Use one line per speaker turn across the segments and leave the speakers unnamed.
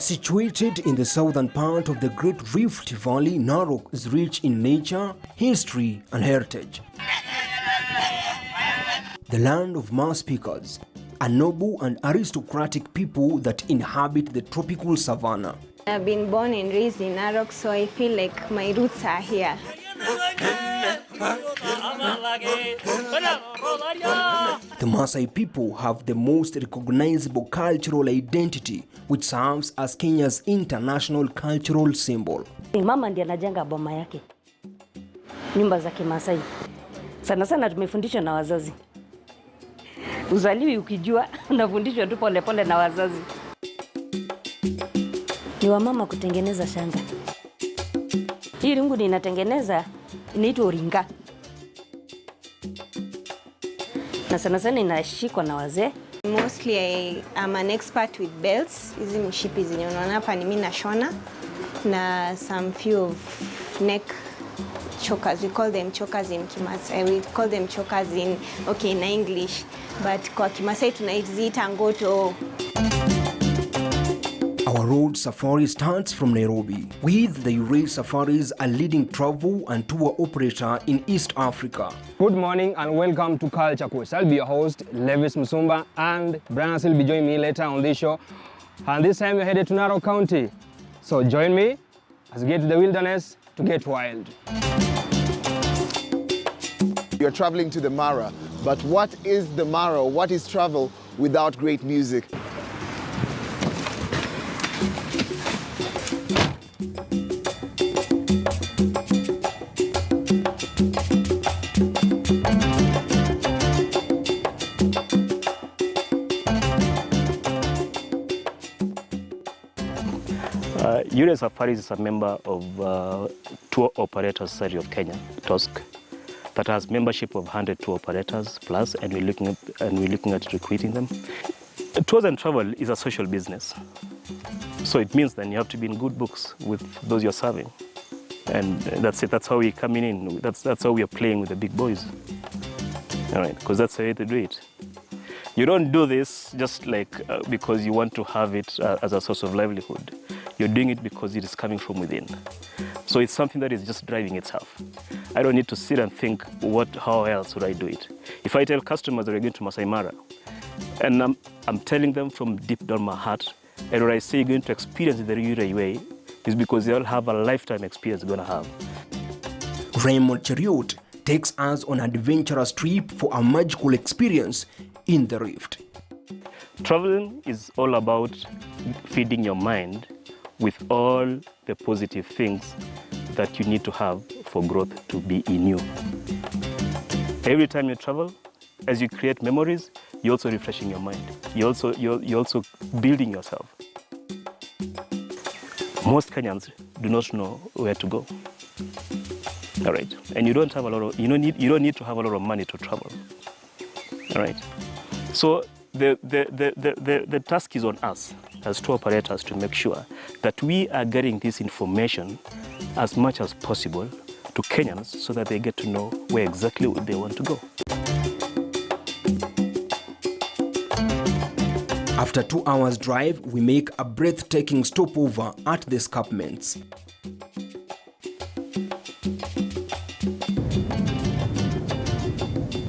Situated in the southern part of the Great Rift Valley, Narok is rich in nature, history and heritage. The land of mass speakers, a noble and aristocratic people that inhabit the tropical savanna.
I've been born and raised in Narok, so I feel like my roots are here.
The Maasai people have the most recognizable cultural identity, which serves as Kenya's international cultural symbol.
Mama ndiye anajenga boma yake. Nyumba za Kimasai. Sana sana tumefundishwa na wazazi. Uzaliwi ukijua, unafundishwa tu pole pole na wazazi. Ni wa mama kutengeneza shanga. Hii rungu ninatengeneza inaitwa uringa. Na sana sana inashikwa na wazee.
Mostly I'm an expert with belts. Hizi mshipi zenye unaona hapa ni mimi nashona, na some few of neck chokers. We call them chokers in Kimasai. We call them chokers in English, but kwa Kimasai tunaziita ngoto.
Our road safari starts from Nairobi, with the Ura Safaris, a leading travel and tour operator in East Africa.
Good morning and welcome to Culture Course. I'll be your host, Levis Musumba, and Brian will be joining me later on this show. And this time we're headed to Narok County. So join me as we get to the wilderness to get wild.
You're traveling to the Mara, but what is the Mara? What is travel without great music?
Ura Safaris is a member of Tour Operators Society of Kenya, TOSC, that has membership of 100 tour operators plus, and we're looking at recruiting them. Tours and travel is a social business, so it means then you have to be in good books with those you're serving, and that's it. That's how we're coming in. That's how we are playing with the big boys. All right, because that's the way to do it. You don't do this just like because you want to have it as a source of livelihood. You're doing it because it is coming from within. So it's something that is just driving itself. I don't need to sit and think, how else would I do it? If I tell customers that we're going to Maasai Mara, and I'm telling them from deep down my heart, and when I say you're going to experience the Ura way, is because they'll have a lifetime experience they're going to have.
Raymond Chariot takes us on an adventurous trip for a magical experience in the Rift.
Traveling is all about feeding your mind with all the positive things that you need to have for growth to be in you. Every time you travel, as you create memories, you're also refreshing your mind. You're also building yourself. Most Kenyans do not know where to go. All right, and you don't need to have a lot of money to travel. All right, so the task is on us as tour operators to make sure that we are getting this information as much as possible to Kenyans so that they get to know where exactly they want to go.
After 2 hours drive, we make a breathtaking stopover at the Escapements.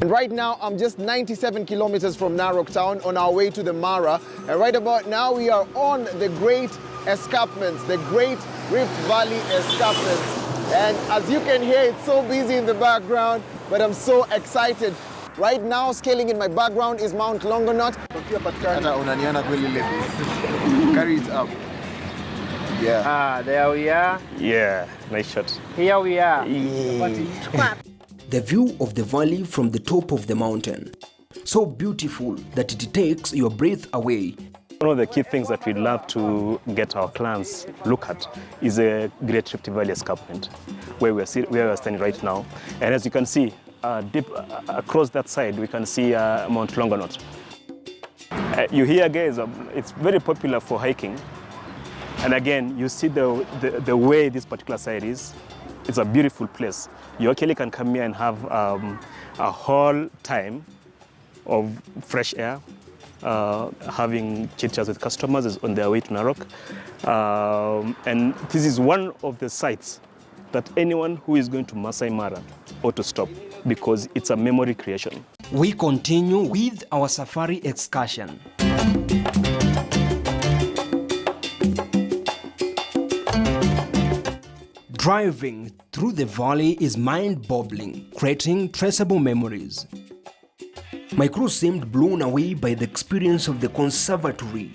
And right now, I'm just 97 kilometers from Narok town on our way to the Mara. And right about now, we are on the Great Escapements, the Great Rift Valley Escapements. And as you can hear, it's so busy in the background, but I'm so excited. Right now, scaling in my background is Mount Longonot. Carry it up. Yeah.
Ah, there we are.
Yeah, nice shot.
Here we are.
Yeah.
The view of the valley from the top of the mountain. So beautiful that it takes your breath away.
One of the key things that we'd love to get our clients look at is a Great Rift Valley Escapement, where we're standing right now. And as you can see, deep across that side, we can see Mount Longonot. You hear, guys, it's very popular for hiking. And again, you see the way this particular side is. It's a beautiful place. You actually can come here and have a whole time of fresh air, having chit-chats with customers on their way to Narok. And this is one of the sites that anyone who is going to Maasai Mara ought to stop, because it's a memory creation.
We continue with our safari excursion. Driving through the valley is mind-boggling, creating traceable memories. My crew seemed blown away by the experience of the conservatory,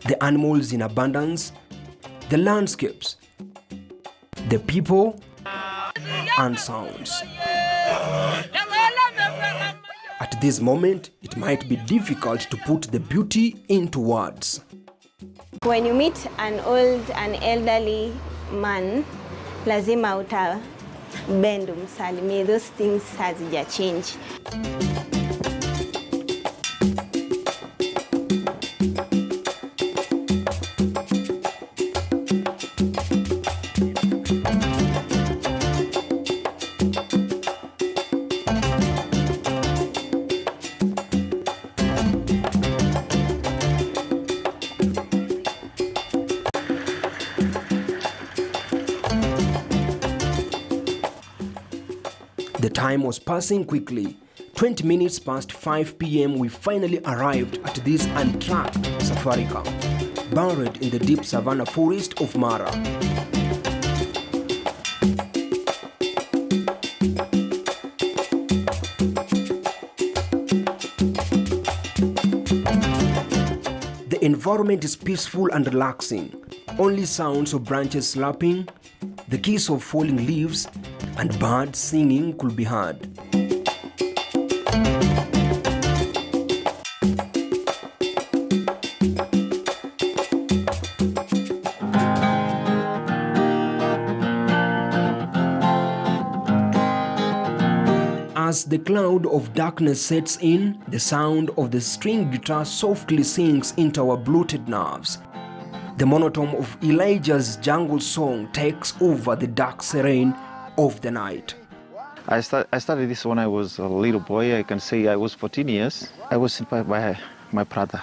the animals in abundance, the landscapes, the people, and sounds. At this moment, it might be difficult to put the beauty into words.
When you meet an elderly man, lazima uta bend umsalimie. Those things hazija change.
The time was passing quickly. 20 minutes past 5 p.m. we finally arrived at this untracked safari camp, buried in the deep savanna forest of Mara. The environment is peaceful and relaxing. Only sounds of branches slapping, the kiss of falling leaves, and birds singing could be heard. As the cloud of darkness sets in, the sound of the string guitar softly sinks into our bloated nerves. The monotone of Elijah's jungle song takes over the dark serene of the night.
I started this when I was a little boy. I can say I was 14 years. I was inspired by my brother,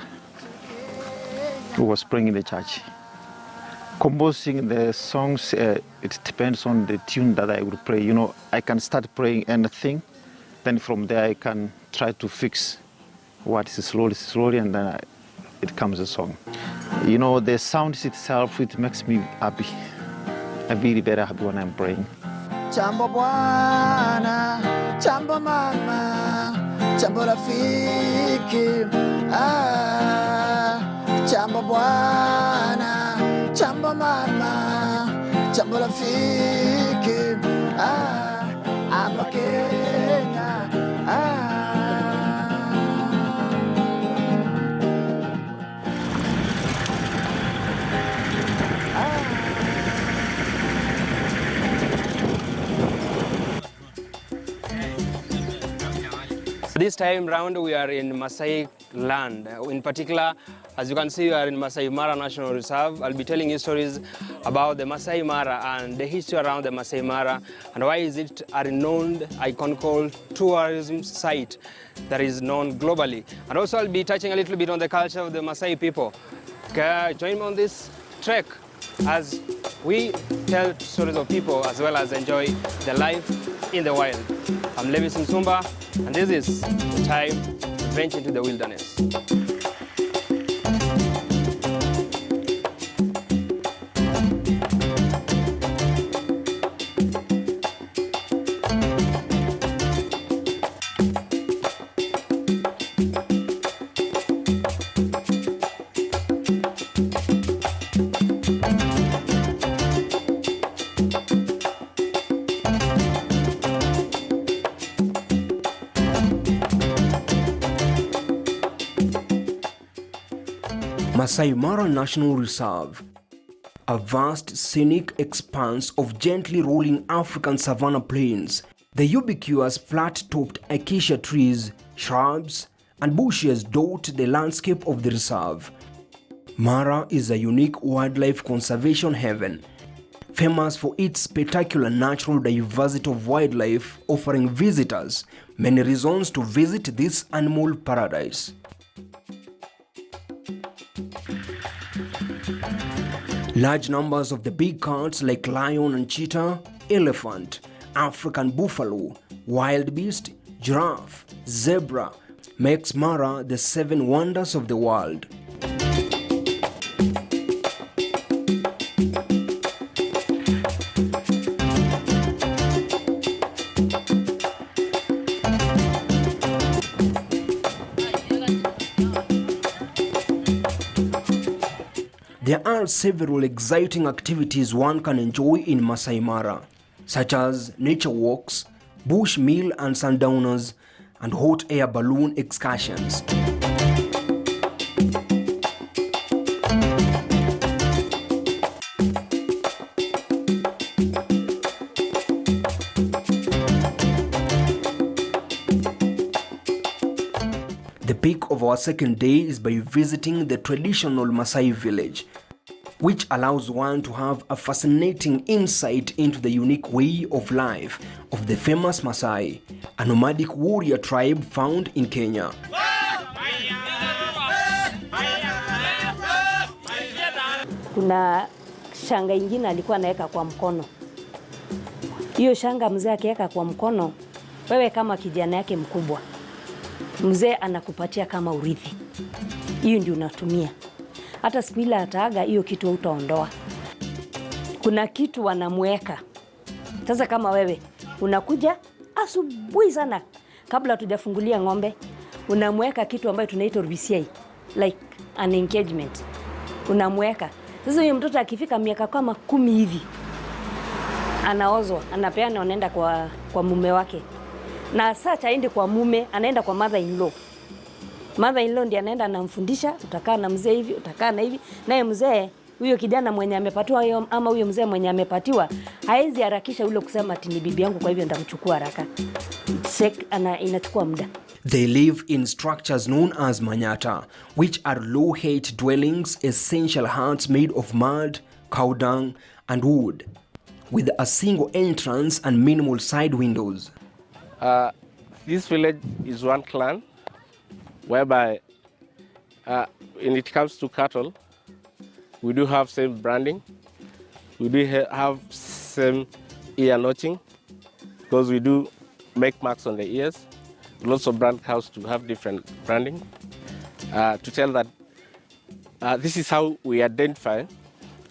who was praying in the church. Composing the songs, it depends on the tune that I would play. You know, I can start playing anything, then from there I can try to fix what is slowly, and then it comes a song. You know, the sounds itself, it makes me happy. I'm really very happy when I'm praying.
Jambo bwana, jambo mama, jambo rafiki, jambo bwana, jambo mama, jambo rafiki, hapa Kenya,
This time round we are in Maasai land. In particular, as you can see, we are in Maasai Mara National Reserve. I'll be telling you stories about the Maasai Mara and the history around the Maasai Mara and why is it a renowned, iconical tourism site that is known globally. And also I'll be touching a little bit on the culture of the Maasai people. Okay, join me on this trek as we tell stories of people as well as enjoy the life in the wild. I'm Levis Msumba, and this is the time to venture into the wilderness.
Maasai Mara National Reserve, a vast scenic expanse of gently rolling African savanna plains. The ubiquitous flat-topped acacia trees, shrubs, and bushes dot the landscape of the reserve. Mara is a unique wildlife conservation haven, famous for its spectacular natural diversity of wildlife, offering visitors many reasons to visit this animal paradise. Large numbers of the big cats like lion and cheetah, elephant, African buffalo, wild beast, giraffe, zebra makes Mara the 7 wonders of the world. There are several exciting activities one can enjoy in Masai Mara, such as nature walks, bush meal and sundowners, and hot air balloon excursions. The peak of our second day is by visiting the traditional Maasai Village, which allows one to have a fascinating insight into the unique way of life of the famous Maasai, a nomadic warrior tribe found in Kenya.
Kuna shanga ingine alikuwa anaweka kwa mkono. Hiyo shanga mzee akiweka kwa mkono, wewe kama kijana yake mkubwa, mzee anakupatia kama urithi. Hiyo ndio unatumia. Hata siku ile ataaga, hiyo kitu utaondoa. Kuna kitu wanamweka. Sasa kama wewe unakuja asubuhi sana kabla tujafungulia ng'ombe, unamweka kitu ambayo tunaita RBCI, like an engagement. Unamweka. Sasa huyo mtoto akifika miaka kama 10 hivi, anaozwa, anapeana, anaenda kwa mume wake. Na sasa aende kwa mume, anaenda kwa mother-in-law. Mother-in-law ndiye anaenda anamfundisha, utakaa na mzee hivi, utakaa na hivi. Naye mzee, huyo kijana mwenye amepatiwa hiyo ama huyo mzee mwenye amepatiwa, haezi harakisha ule kusema ati ni bibi yangu kwa hivyo nitamchukua haraka. Inachukua muda.
They live in structures known as manyata, which are low-height dwellings, essential huts made of mud, cow dung, and wood, with a single entrance and minimal side windows.
This village is one clan, whereby when it comes to cattle, we do have same branding. We do have same ear notching, because we do make marks on the ears. We also brand cows to have different branding, to tell that this is how we identify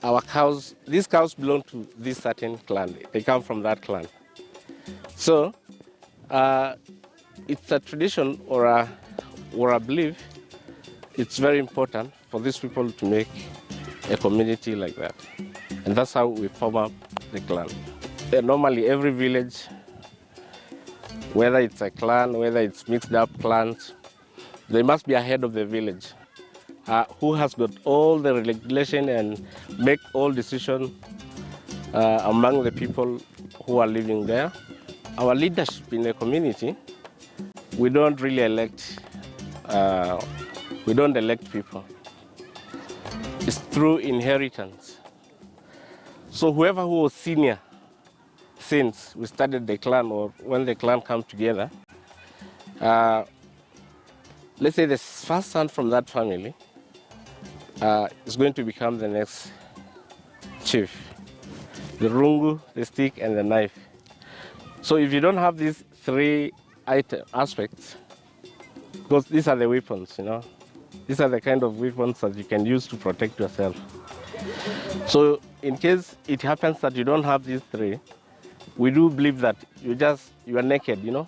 our cows. These cows belong to this certain clan. They come from that clan. So it's a tradition or a belief. It's very important for these people to make a community like that. And that's how we form up the clan. Normally every village, whether it's a clan, whether it's mixed up clans, there must be a head of the village who has got all the regulation and make all decisions among the people who are living there. Our leadership in the community, we don't really elect, we don't elect people. It's through inheritance. So whoever who was senior since we started the clan or when the clan come together, let's say the first son from that family is going to become the next chief. The rungu, the stick, and the knife. So if you don't have these 3 aspects, because these are the weapons, you know, these are the kind of weapons that you can use to protect yourself. So in case it happens that you don't have these 3, we do believe that you are naked, you know,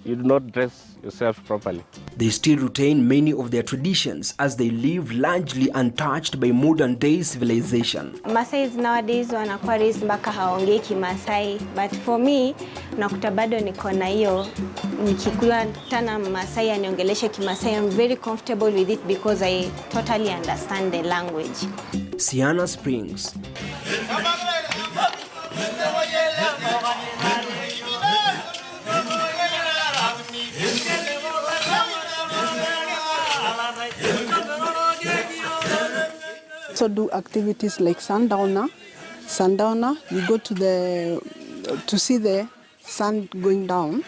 you do not dress yourself properly.
They still retain many of their traditions as they live largely untouched by modern day civilization.
Maasai nowadays wanakuwa raised mpaka haongei Kimasai, but for me nakuta bado niko na hiyo, nikikula tana Maasai aniongeleshe Kimasai, I'm very comfortable with it because I totally understand the language.
Siana Springs.
So do activities like sundowner. Sundowner, you go to see the sun going down,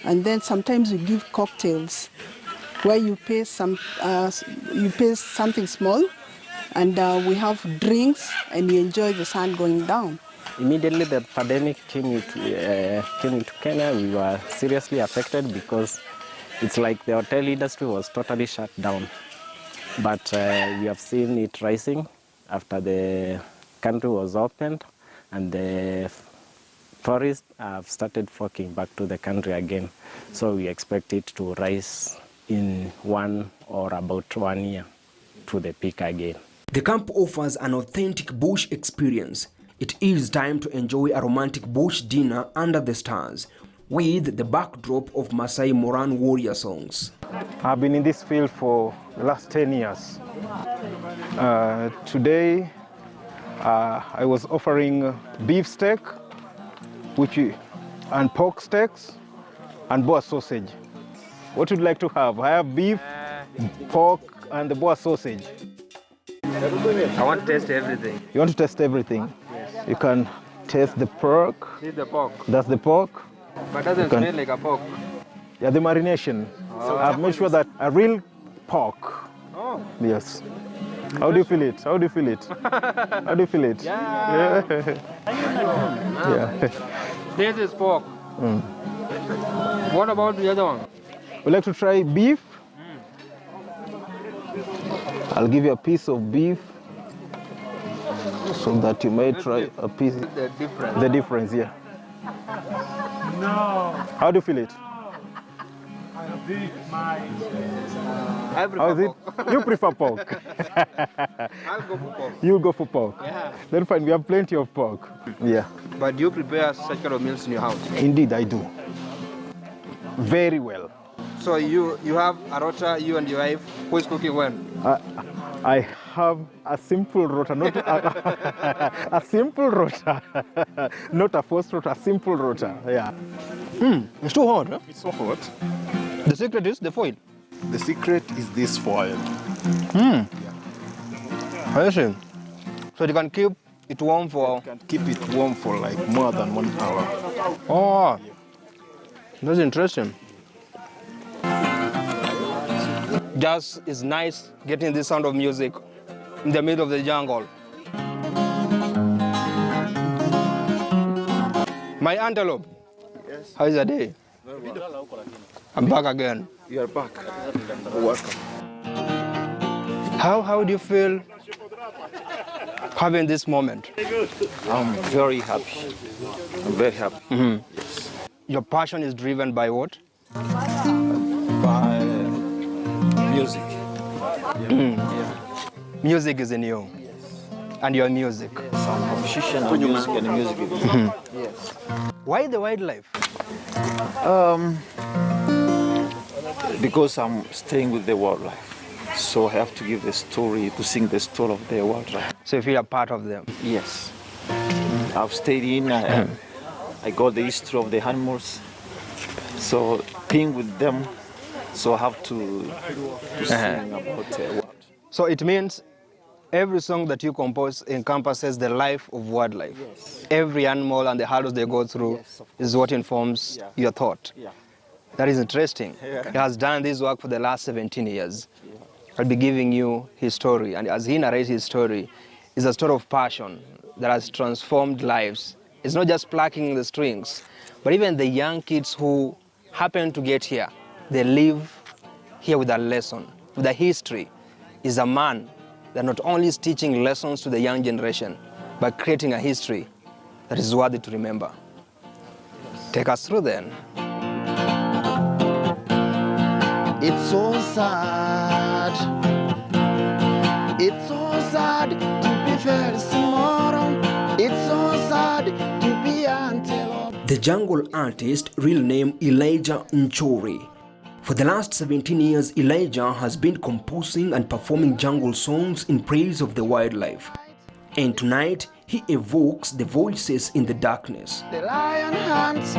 and then sometimes we give cocktails where you pay something small, and we have drinks, and we enjoy the sun going down.
Immediately the pandemic came into Kenya, we were seriously affected because it's like the hotel industry was totally shut down. But we have seen it rising after the country was opened and the tourists have started flocking back to the country again. So we expect it to rise in about 1 year to the peak again.
The camp offers an authentic bush experience. It is time to enjoy a romantic bush dinner under the stars with the backdrop of Maasai Moran warrior songs.
I've been in this field for the last 10 years. Today, I was offering beef steak, and pork steaks, and boar sausage. What would you like to have? I have beef, pork, and the boar sausage.
I want to taste everything.
You want to taste everything? Yes. You can taste the pork.
This is the pork.
That's the pork.
But it doesn't smell like a pork.
Yeah, the marination. So I've made sure that a real pork.
Oh.
Yes. How do you feel it? How do you feel it? How do you feel it?
Yeah.
Yeah.
This is pork. What about the other one?
Would you like to try beef? I'll give you a piece of beef so that you may try a piece.
The difference.
The difference, yeah.
No.
How do you feel it?
I prefer
pork. You prefer pork?
I'll go for pork.
You'll go for pork?
Yeah.
Then fine, we have plenty of pork. Yeah.
But do you prepare such kind of meals in your house?
Indeed, I do. Very well.
So you have a rota, you and your wife, who is cooking when?
I have a simple rota, not a simple rota, not a forced rota, a simple rota. Yeah.
It's too hot, huh?
It's so hot.
The secret is the foil.
The secret is this foil.
I see. So you can keep it warm for...
You can keep it warm for like more than 1 hour.
Oh, that's interesting. Just is nice getting this sound of music in the middle of the jungle. My antelope.
Yes.
How is the day? I'm back again.
You are back. Welcome.
How do you feel having this moment?
I'm very happy. I'm very happy.
Yes. Your passion is driven by what?
By music. Yeah.
Music is in you.
Yes.
And your music.
Yes, I'm a musician of music and music. Yes.
Why the wildlife?
Because I'm staying with the wildlife. So I have to give the story, to sing the story of the wildlife.
So you feel a part of them?
Yes. I've stayed in, I got the history of the animals. So being with them, so I have to sing about the world.
So it means every song that you compose encompasses the life of wildlife.
Yes.
Every animal and the hurdles they go through is what informs your thought.
Yeah.
That is interesting.
Yeah.
He has done this work for the last 17 years. Yeah. I'll be giving you his story, and as he narrates his story, it's a story of passion that has transformed lives. It's not just plucking the strings, but even the young kids who happen to get here, they live here with a lesson, with a history. Is a man that not only is teaching lessons to the young generation, but creating a history that is worthy to remember. Take us through then.
It's so sad. It's so sad to be very small. It's so sad to be antelope.
The jungle artist, real name Elijah Nchori. For the last 17 years, Elijah has been composing and performing jungle songs in praise of the wildlife. And tonight, he evokes the voices in the darkness.
The lion hunts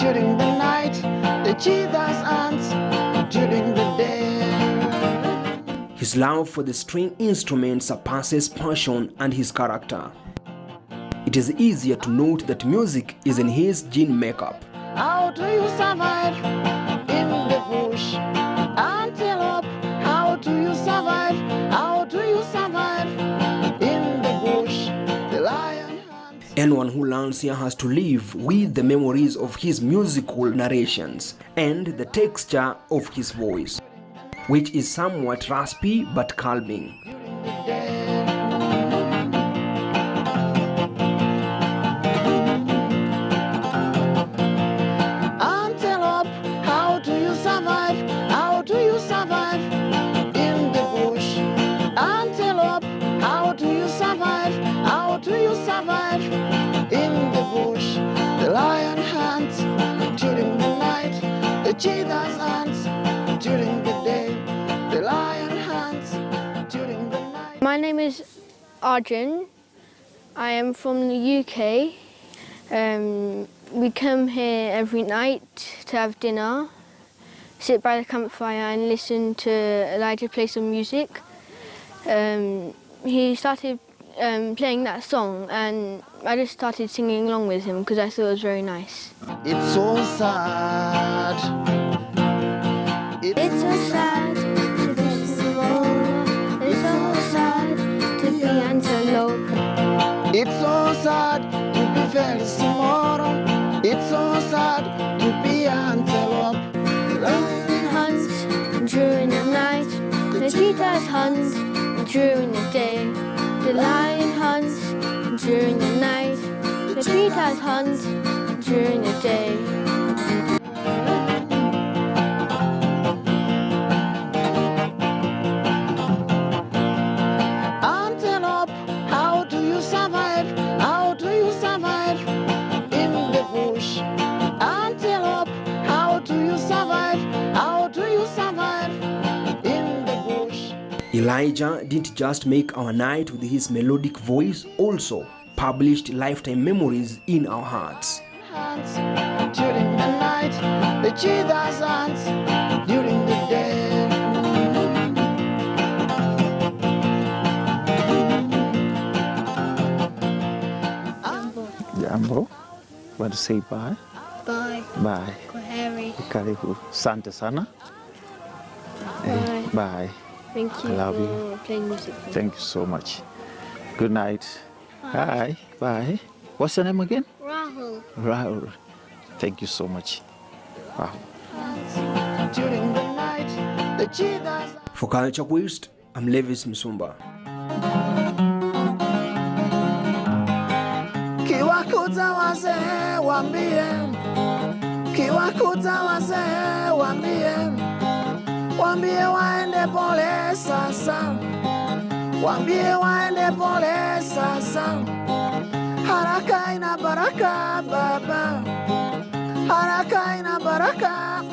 during the night, the cheetahs hunts during the day.
His love for the string instrument surpasses passion and his character. It is easier to note that music is in his gene makeup.
How do you survive in the bush? Antelope, how do you survive? How do you survive
Anyone who learns here has to live with the memories of his musical narrations and the texture of his voice, which is somewhat raspy but calming.
Antelope, how do you survive? How do you survive in the bush? Antelope, how do you survive? How do you survive in the bush? The lion hunts during the night, the cheetahs hunts during the day. The lion hunts during the night.
My name is Arjun. I am from the UK. We come here every night to have dinner, sit by the campfire and listen to Elijah play some music. He started playing that song and I just started singing along with him because I thought it was very nice.
It's so sad.
It's so sad to be small. It's so sad to be antelope.
It's so sad to be very small. It's so sad to be antelope.
The lion hunts during the night. The cheetahs hunt during the day. The lion hunts during the night. The cheetahs hunt during the day.
Antelope, how do you survive? How do you survive in the bush? Antelope, how do you survive? How do you survive in the bush?
Elijah didn't just make our night with his melodic voice, also published lifetime memories in our hearts.
Hunts during the night, the cheetahs hunts during the day.
Jambo, want to say bye?
Bye.
Bye.
Harry.
Karibu. Sante sana.
Bye.
Bye.
Thank you
I love
for
you.
playing music.
Thank you so much. Good night. Bye. Bye. What's your name again?
Rahul.
Rahul. Thank you so much. Wow.
During the night, the cheetahs.
For Culture Quest, I'm Levis Msumba.
Kiwakuta wazee wambie, kiwakuta wazee wambie, wambie waende pole sasa, wambie waende pole sasa. Haraka ina baraka baba, haraka ina baraka